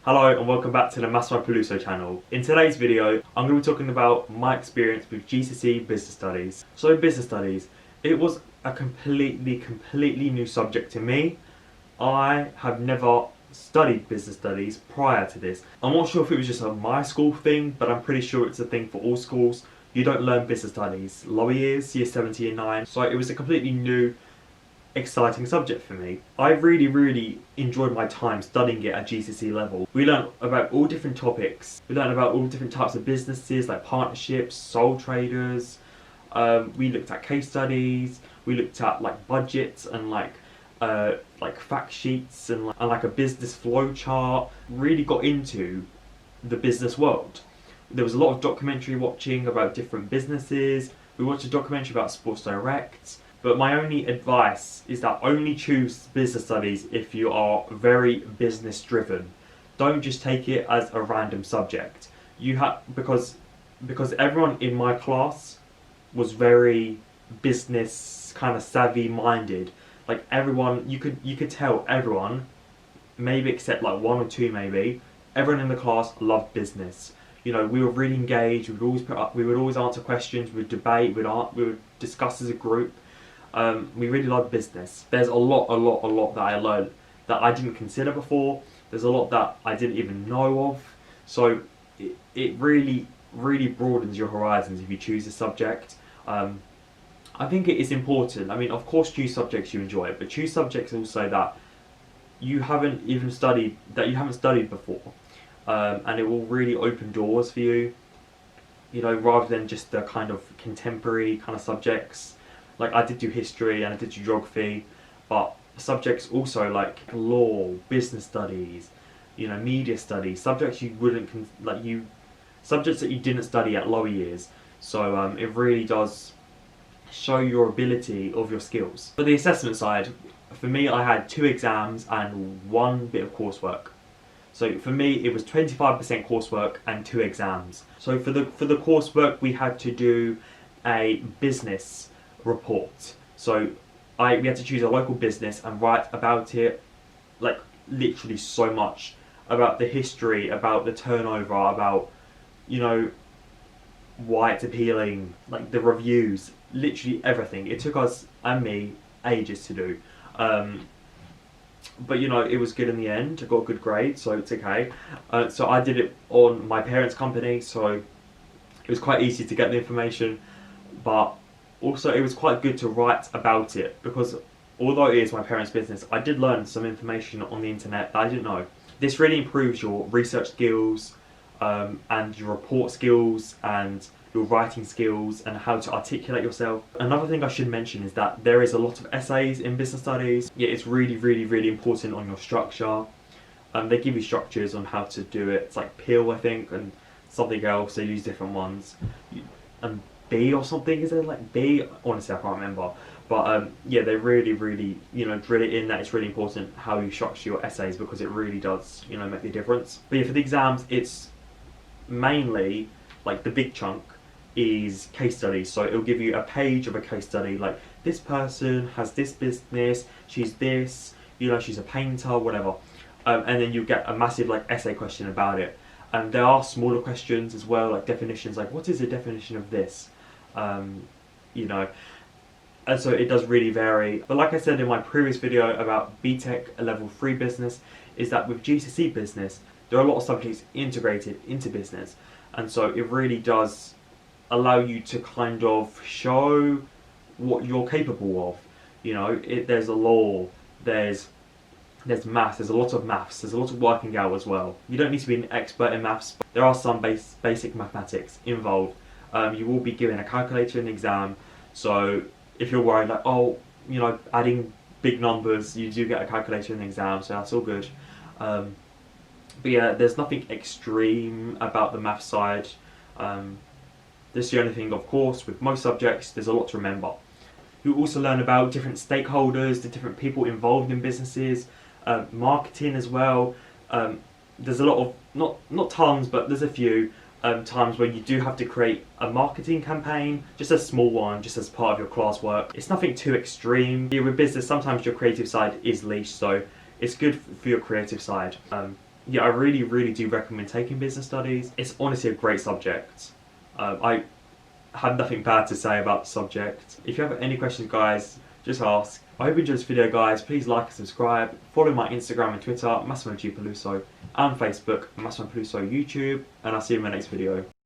Hello and welcome back to the Massimo Peluso channel. In today's video, I'm going to be talking about my experience with GCSE Business Studies. So Business Studies, it was a completely new subject to me. I have never studied Business Studies prior to this. I'm not sure if it was just a my school thing, but I'm pretty sure it's a thing for all schools. You don't learn Business Studies lower years, year 7 to year 9. So it was a completely new, exciting subject for me. I really enjoyed my time studying it at GCSE level. We learned about all different topics. We learned about all different types of businesses like partnerships, sole traders. We looked at case studies. We looked at like budgets and like fact sheets and like a business flow chart. Really got into the business world. There was a lot of documentary watching about different businesses. We watched a documentary about Sports Direct. But my only advice is that only choose Business Studies if you are very business driven. Don't just take it as a random subject. You have because everyone in my class was very business kind of savvy minded. Like everyone, you could tell everyone, maybe except like one or two maybe, everyone in the class loved business. You know, we were really engaged. We would always answer questions. We'd debate. We would discuss as a group. We really loved business. There's a lot that I learned that I didn't consider before. There's a lot that I didn't even know of. So it really broadens your horizons if you choose a subject. I think it is important. I mean, of course, choose subjects you enjoy, but choose subjects also that you haven't studied before, and it will really open doors for you. You know, rather than just the kind of contemporary kind of subjects. Like I did do history and I did do geography, but subjects also like law, business studies, you know, media studies, subjects you wouldn't subjects that you didn't study at lower years. So it really does show your ability of your skills. For the assessment side, for me, I had 2 exams and 1 bit of coursework. So for me, it was 25% coursework and 2 exams. So for the coursework, we had to do a business report. So we had to choose a local business and write about it, like literally so much about the history, about the turnover, about, you know, why it's appealing, like the reviews, literally everything. It took us and me ages to do, but you know, it was good in the end. I got a good grade, so it's okay. So I did it on my parents' company, so it was quite easy to get the information, but also it was quite good to write about it, because although it is my parents' business, I did learn some information on the internet that I didn't know. This really improves your research skills, and your report skills and your writing skills and how to articulate yourself. Another thing I should mention is that there is a lot of essays in business studies. Yeah, it's really important on your structure. They give you structures on how to do it. It's like PIL, I think, and something else. They use different ones. And B or something, is it like B? Honestly, I can't remember. But yeah, they really, you know, drill it in that it's really important how you structure your essays, because it really does, you know, make a difference. But yeah, for the exams, it's mainly, like the big chunk is case studies. So it'll give you a page of a case study, like this person has this business, she's this, you know, she's a painter, whatever. And then you get a massive like essay question about it. And there are smaller questions as well, like definitions, like what is the definition of this? You know, and so it does really vary. But like I said in my previous video about BTEC level 3 business, is that with GCSE business, there are a lot of subjects integrated into business. And so it really does allow you to kind of show what you're capable of. You know, there's a law, there's maths, there's a lot of maths, there's a lot of working out as well. You don't need to be an expert in maths, but there are some basic mathematics involved. You will be given a calculator in the exam, so if you're worried like, oh, you know, adding big numbers, you do get a calculator in the exam, so that's all good. But yeah, there's nothing extreme about the math side. This is the only thing, of course, with most subjects, there's a lot to remember. You also learn about different stakeholders, the different people involved in businesses, marketing as well. There's a lot of, not tons, but there's a few times where you do have to create a marketing campaign, just a small one, just as part of your classwork. It's nothing too extreme. Yeah, with business, sometimes your creative side is leashed, so it's good for your creative side. yeah, I really do recommend taking business studies. It's honestly a great subject. I have nothing bad to say about the subject. If you have any questions, guys, just ask. I hope you enjoyed this video, guys. Please like and subscribe. Follow my Instagram and Twitter, Massimo G Peluso, and Facebook, Massimo Peluso YouTube, and I'll see you in my next video.